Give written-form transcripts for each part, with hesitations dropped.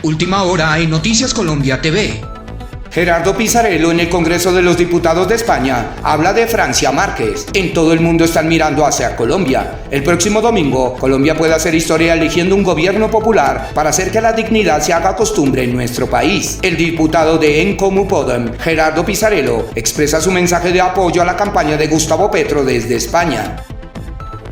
Última hora en Noticias Colombia TV. Gerardo Pisarello en el Congreso de los Diputados de España habla de Francia Márquez. En todo el mundo están mirando hacia Colombia. El próximo domingo, Colombia puede hacer historia eligiendo un gobierno popular para hacer que la dignidad se haga costumbre en nuestro país. El diputado de En Comú Podem, Gerardo Pisarello, expresa su mensaje de apoyo a la campaña de Gustavo Petro desde España.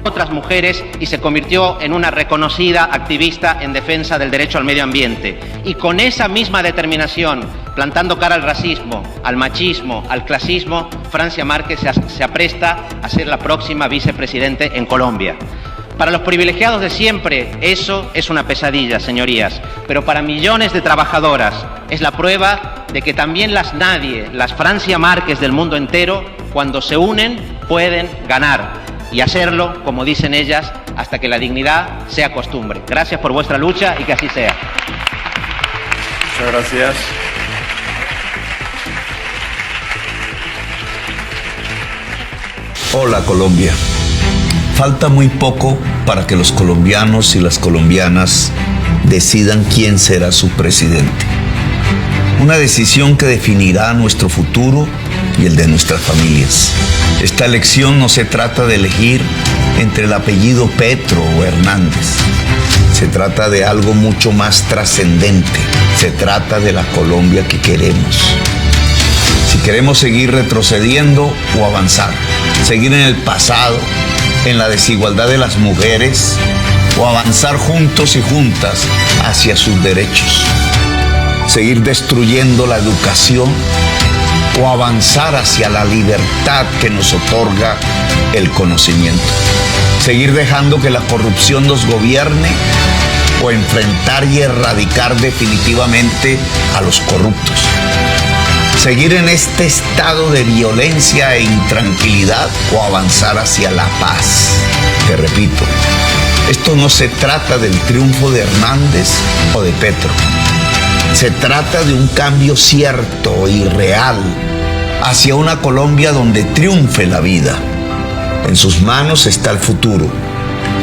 Otras mujeres y se convirtió en una reconocida activista en defensa del derecho al medio ambiente. Y con esa misma determinación, plantando cara al racismo, al machismo, al clasismo, Francia Márquez se apresta a ser la próxima vicepresidente en Colombia. Para los privilegiados de siempre, eso es una pesadilla, señorías, pero para millones de trabajadoras es la prueba de que también las Francia Márquez del mundo entero, cuando se unen, pueden ganar. Y hacerlo, como dicen ellas, hasta que la dignidad sea costumbre. Gracias por vuestra lucha y que así sea. Muchas gracias. Hola Colombia. Falta muy poco para que los colombianos y las colombianas decidan quién será su presidente. Una decisión que definirá nuestro futuro y el de nuestras familias. Esta elección no se trata de elegir entre el apellido Petro o Hernández. Se trata de algo mucho más trascendente. Se trata de la Colombia que queremos. Si queremos seguir retrocediendo o avanzar, seguir en el pasado, en la desigualdad de las mujeres, o avanzar juntos y juntas hacia sus derechos. Seguir destruyendo la educación o avanzar hacia la libertad que nos otorga el conocimiento. Seguir dejando que la corrupción nos gobierne o enfrentar y erradicar definitivamente a los corruptos. Seguir en este estado de violencia e intranquilidad o avanzar hacia la paz. Te repito, esto no se trata del triunfo de Hernández o de Petro. Se trata de un cambio cierto y real hacia una Colombia donde triunfe la vida. En sus manos está el futuro.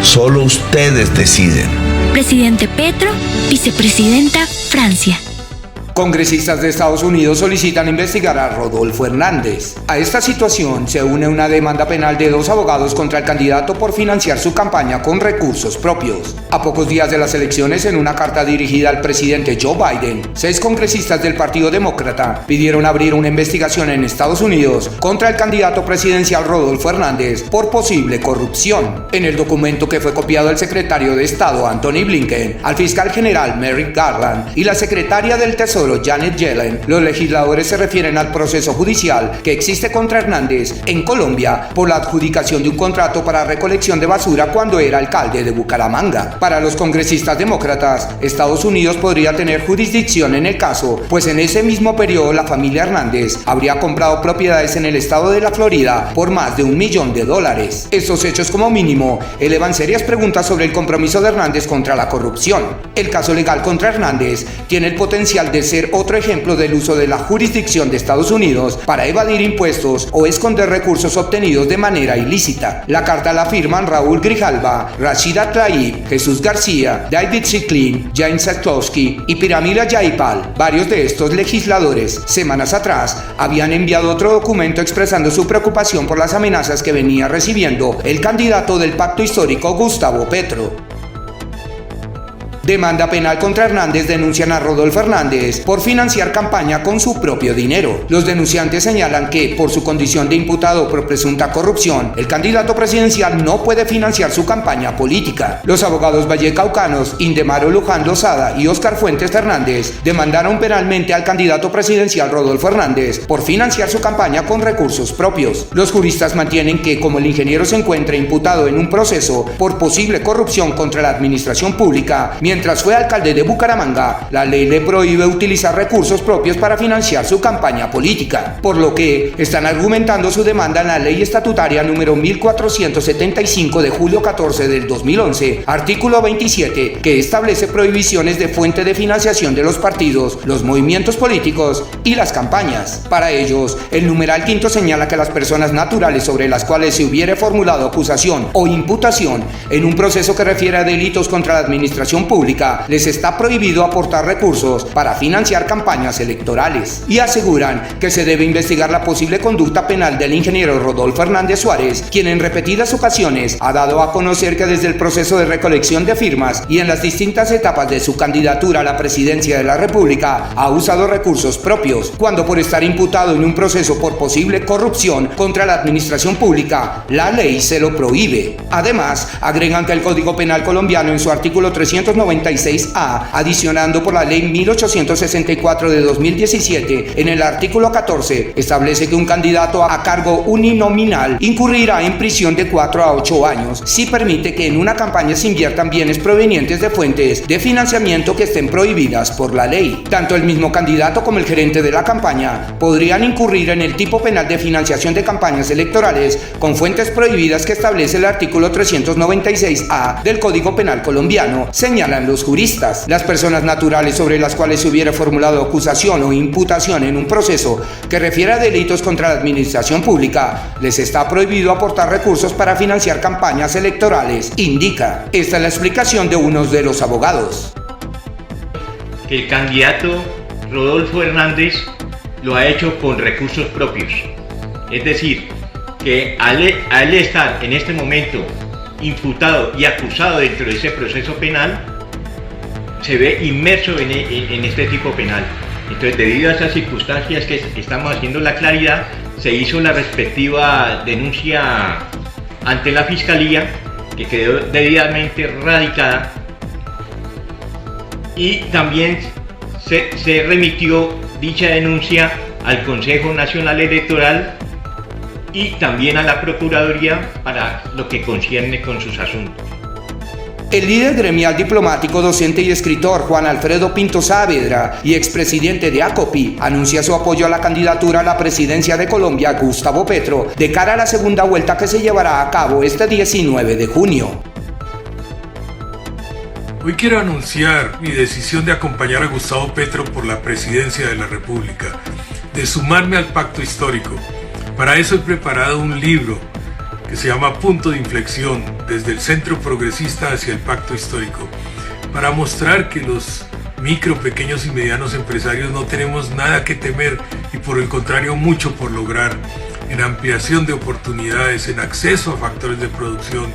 Solo ustedes deciden. Presidente Petro, vicepresidenta Francia. Congresistas de Estados Unidos solicitan investigar a Rodolfo Hernández. A esta situación se une una demanda penal de 2 abogados contra el candidato por financiar su campaña con recursos propios. A pocos días de las elecciones, en una carta dirigida al presidente Joe Biden, 6 congresistas del Partido Demócrata pidieron abrir una investigación en Estados Unidos contra el candidato presidencial Rodolfo Hernández por posible corrupción. En el documento, que fue copiado al secretario de Estado Antony Blinken, al fiscal general Merrick Garland y la secretaria del Tesoro Janet Yellen, los legisladores se refieren al proceso judicial que existe contra Hernández en Colombia por la adjudicación de un contrato para recolección de basura cuando era alcalde de Bucaramanga. Para los congresistas demócratas, Estados Unidos podría tener jurisdicción en el caso, pues en ese mismo periodo la familia Hernández habría comprado propiedades en el estado de la Florida por más de $1 millón. Estos hechos, como mínimo, elevan serias preguntas sobre el compromiso de Hernández contra la corrupción. El caso legal contra Hernández tiene el potencial de ser otro ejemplo del uso de la jurisdicción de Estados Unidos para evadir impuestos o esconder recursos obtenidos de manera ilícita. La carta la firman Raúl Grijalva, Rashida Tlaib, Jesús García, David Ciclin, James Saklowski y Piramila Jayapal. Varios de estos legisladores, semanas atrás, habían enviado otro documento expresando su preocupación por las amenazas que venía recibiendo el candidato del pacto histórico Gustavo Petro. Demanda penal contra Hernández. Denuncian a Rodolfo Hernández por financiar campaña con su propio dinero. Los denunciantes señalan que, por su condición de imputado por presunta corrupción, el candidato presidencial no puede financiar su campaña política. Los abogados vallecaucanos Indemaro Luján Lozada y Óscar Fuentes Fernández demandaron penalmente al candidato presidencial Rodolfo Hernández por financiar su campaña con recursos propios. Los juristas mantienen que, como el ingeniero se encuentra imputado en un proceso por posible corrupción contra la administración pública, mientras fue alcalde de Bucaramanga, la ley le prohíbe utilizar recursos propios para financiar su campaña política, por lo que están argumentando su demanda en la ley estatutaria número 1475 de julio 14 del 2011, artículo 27, que establece prohibiciones de fuente de financiación de los partidos, los movimientos políticos y las campañas. Para ellos, el numeral 5 señala que las personas naturales sobre las cuales se hubiere formulado acusación o imputación en un proceso que refiere a delitos contra la administración pública República les está prohibido aportar recursos para financiar campañas electorales y aseguran que se debe investigar la posible conducta penal del ingeniero Rodolfo Hernández Suárez, quien en repetidas ocasiones ha dado a conocer que desde el proceso de recolección de firmas y en las distintas etapas de su candidatura a la presidencia de la República ha usado recursos propios, cuando por estar imputado en un proceso por posible corrupción contra la administración pública, la ley se lo prohíbe. Además, agregan que el Código Penal colombiano en su artículo 396A, adicionando por la ley 1864 de 2017, en el artículo 14, establece que un candidato a cargo uninominal incurrirá en prisión de 4 a 8 años si permite que en una campaña se inviertan bienes provenientes de fuentes de financiamiento que estén prohibidas por la ley. Tanto el mismo candidato como el gerente de la campaña podrían incurrir en el tipo penal de financiación de campañas electorales con fuentes prohibidas que establece el artículo 396A del Código Penal colombiano, señalan los juristas. Las personas naturales sobre las cuales se hubiera formulado acusación o imputación en un proceso que refiere a delitos contra la administración pública, les está prohibido aportar recursos para financiar campañas electorales, indica. Esta es la explicación de uno de los abogados. El candidato Rodolfo Hernández lo ha hecho con recursos propios, es decir, que al él estar en este momento imputado y acusado dentro de ese proceso penal, se ve inmerso en este tipo penal. Entonces, debido a esas circunstancias que estamos haciendo la claridad, se hizo la respectiva denuncia ante la Fiscalía, que quedó debidamente radicada, y también se remitió dicha denuncia al Consejo Nacional Electoral y también a la Procuraduría para lo que concierne con sus asuntos. El líder gremial diplomático, docente y escritor Juan Alfredo Pinto Saavedra y expresidente de ACOPI anuncia su apoyo a la candidatura a la presidencia de Colombia, Gustavo Petro, de cara a la segunda vuelta que se llevará a cabo este 19 de junio. Hoy quiero anunciar mi decisión de acompañar a Gustavo Petro por la presidencia de la República, de sumarme al pacto histórico. Para eso he preparado un libro que se llama Punto de Inflexión, desde el Centro Progresista hacia el Pacto Histórico, para mostrar que los micro, pequeños y medianos empresarios no tenemos nada que temer y por el contrario mucho por lograr en ampliación de oportunidades, en acceso a factores de producción,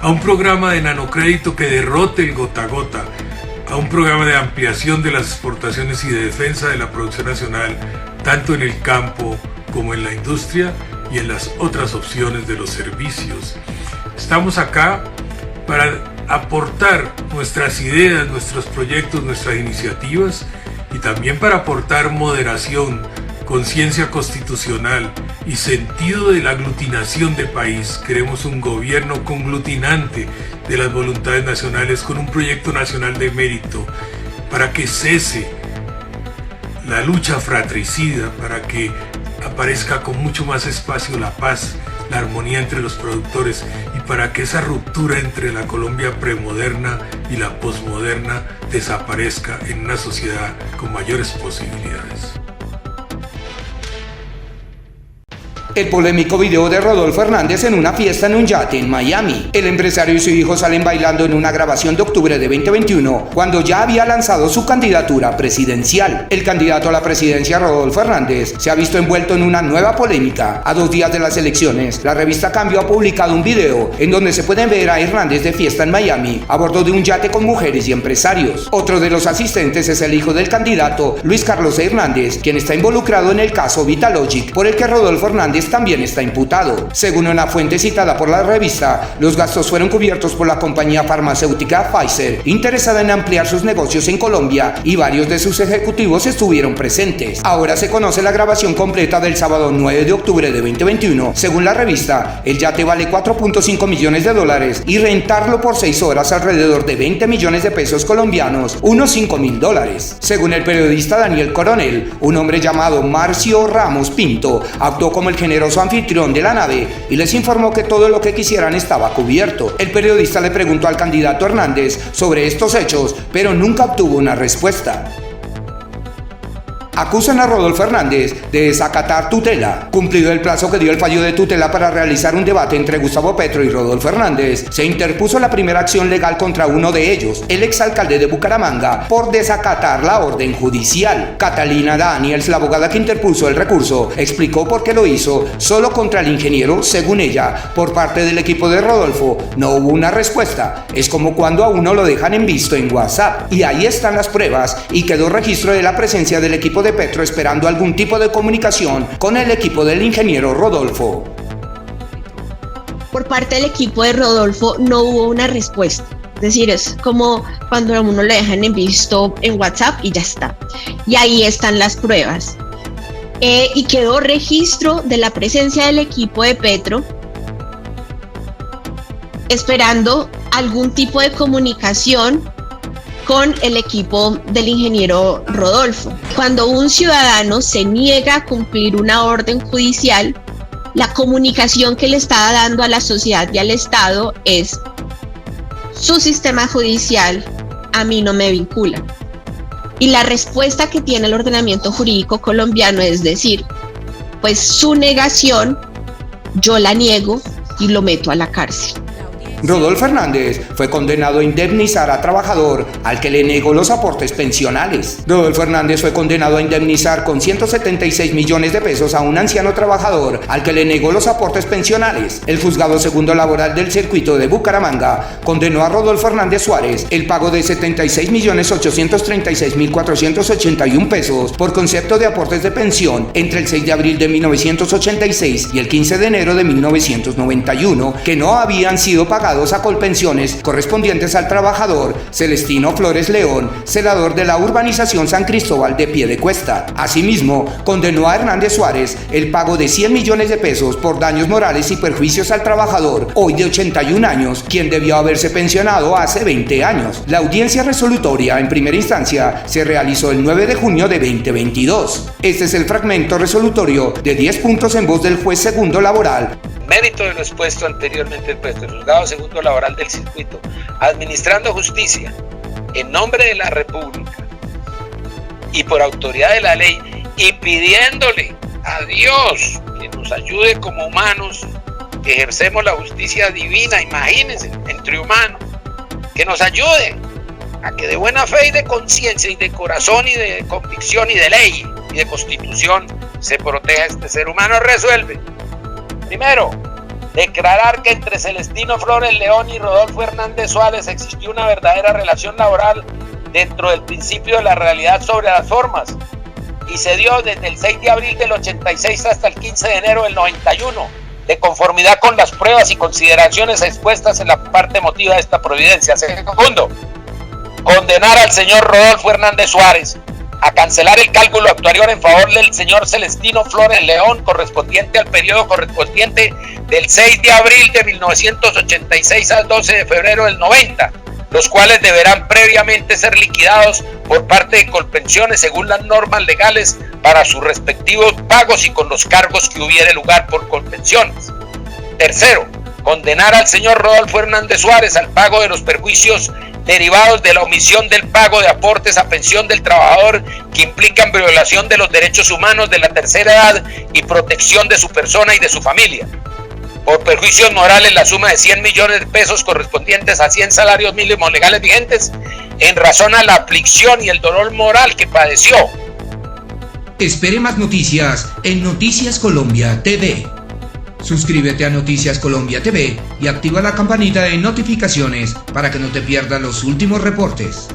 a un programa de nanocrédito que derrote el gota a gota, a un programa de ampliación de las exportaciones y de defensa de la producción nacional, tanto en el campo como en la industria y en las otras opciones de los servicios. Estamos acá para aportar nuestras ideas, nuestros proyectos, nuestras iniciativas y también para aportar moderación, conciencia constitucional y sentido de la aglutinación de país. Queremos un gobierno conglutinante de las voluntades nacionales con un proyecto nacional de mérito para que cese la lucha fratricida, para que aparezca con mucho más espacio la paz, la armonía entre los productores y para que esa ruptura entre la Colombia premoderna y la posmoderna desaparezca en una sociedad con mayores posibilidades. El polémico video de Rodolfo Hernández en una fiesta en un yate en Miami. El empresario y su hijo salen bailando en una grabación de octubre de 2021, cuando ya había lanzado su candidatura presidencial. El candidato a la presidencia, Rodolfo Hernández, se ha visto envuelto en una nueva polémica. A 2 días de las elecciones, la revista Cambio ha publicado un video en donde se puede ver a Hernández de fiesta en Miami, a bordo de un yate con mujeres y empresarios. Otro de los asistentes es el hijo del candidato, Luis Carlos Hernández, quien está involucrado en el caso Vitalogic, por el que Rodolfo Hernández también está imputado. Según una fuente citada por la revista, los gastos fueron cubiertos por la compañía farmacéutica Pfizer, interesada en ampliar sus negocios en Colombia, y varios de sus ejecutivos estuvieron presentes. Ahora se conoce la grabación completa del sábado 9 de octubre de 2021. Según la revista, el yate vale $4.5 millones y rentarlo por 6 horas alrededor de 20 millones de pesos colombianos, unos $5.000. Según el periodista Daniel Coronel, un hombre llamado Marcio Ramos Pinto actuó como el generoso anfitrión de la nave y les informó que todo lo que quisieran estaba cubierto. El periodista le preguntó al candidato Hernández sobre estos hechos, pero nunca obtuvo una respuesta. acusan a Rodolfo Hernández de desacatar tutela. Cumplido el plazo que dio el fallo de tutela para realizar un debate entre Gustavo Petro y Rodolfo Hernández, se interpuso la primera acción legal contra uno de ellos, el exalcalde de Bucaramanga, por desacatar la orden judicial. Catalina Daniels, la abogada que interpuso el recurso, explicó por qué lo hizo solo contra el ingeniero. Según ella, por parte del equipo de Rodolfo no hubo una respuesta. Es como cuando a uno lo dejan en visto en WhatsApp y ahí están las pruebas y quedó registro de la presencia del equipo de Petro esperando algún tipo de comunicación con el equipo del ingeniero Rodolfo. Por parte del equipo de Rodolfo no hubo una respuesta. Es decir, es como cuando a uno lo dejan en visto en WhatsApp y ya está. Y ahí están las pruebas. Y quedó registro de la presencia del equipo de Petro esperando algún tipo de comunicación con el equipo del ingeniero Rodolfo. Cuando un ciudadano se niega a cumplir una orden judicial, la comunicación que le está dando a la sociedad y al Estado es: su sistema judicial a mí no me vincula. Y la respuesta que tiene el ordenamiento jurídico colombiano es decir, pues su negación yo la niego y lo meto a la cárcel. Rodolfo Hernández fue condenado a indemnizar a trabajador al que le negó los aportes pensionales. Rodolfo Hernández fue condenado a indemnizar con 176 millones de pesos a un anciano trabajador al que le negó los aportes pensionales. El juzgado segundo laboral del circuito de Bucaramanga condenó a Rodolfo Hernández Suárez el pago de 76.836.481 pesos por concepto de aportes de pensión entre el 6 de abril de 1986 y el 15 de enero de 1991, que no habían sido pagados a Colpensiones correspondientes al trabajador Celestino Flores León, celador de la urbanización San Cristóbal de Piedecuesta. Asimismo, condenó a Hernández Suárez el pago de 100 millones de pesos por daños morales y perjuicios al trabajador, hoy de 81 años, quien debió haberse pensionado hace 20 años. La audiencia resolutoria en primera instancia se realizó el 9 de junio de 2022. Este es el fragmento resolutorio de 10 puntos en voz del juez segundo laboral. Mérito de lo expuesto anteriormente expuesto, el juzgado segundo laboral del circuito, administrando justicia en nombre de la República y por autoridad de la ley, y pidiéndole a Dios que nos ayude como humanos que ejercemos la justicia divina, imagínense, entre humanos, que nos ayude a que de buena fe y de conciencia y de corazón y de convicción y de ley y de constitución se proteja a este ser humano. Resuelve. Primero, declarar que entre Celestino Flores León y Rodolfo Hernández Suárez existió una verdadera relación laboral dentro del principio de la realidad sobre las formas y se dio desde el 6 de abril del 86 hasta el 15 de enero del 91, de conformidad con las pruebas y consideraciones expuestas en la parte emotiva de esta providencia. Segundo, condenar al señor Rodolfo Hernández Suárez a cancelar el cálculo actuarial en favor del señor Celestino Flores León correspondiente al periodo correspondiente del 6 de abril de 1986 al 12 de febrero del 90, los cuales deberán previamente ser liquidados por parte de Colpensiones según las normas legales para sus respectivos pagos y con los cargos que hubiere lugar por Colpensiones. Tercero, condenar al señor Rodolfo Hernández Suárez al pago de los perjuicios derivados de la omisión del pago de aportes a pensión del trabajador que implican violación de los derechos humanos de la tercera edad y protección de su persona y de su familia. Por perjuicios morales, la suma de 100 millones de pesos correspondientes a 100 salarios mínimos legales vigentes en razón a la aflicción y el dolor moral que padeció. Espere más noticias en Noticias Colombia TV. Suscríbete a Noticias Colombia TV y activa la campanita de notificaciones para que no te pierdas los últimos reportes.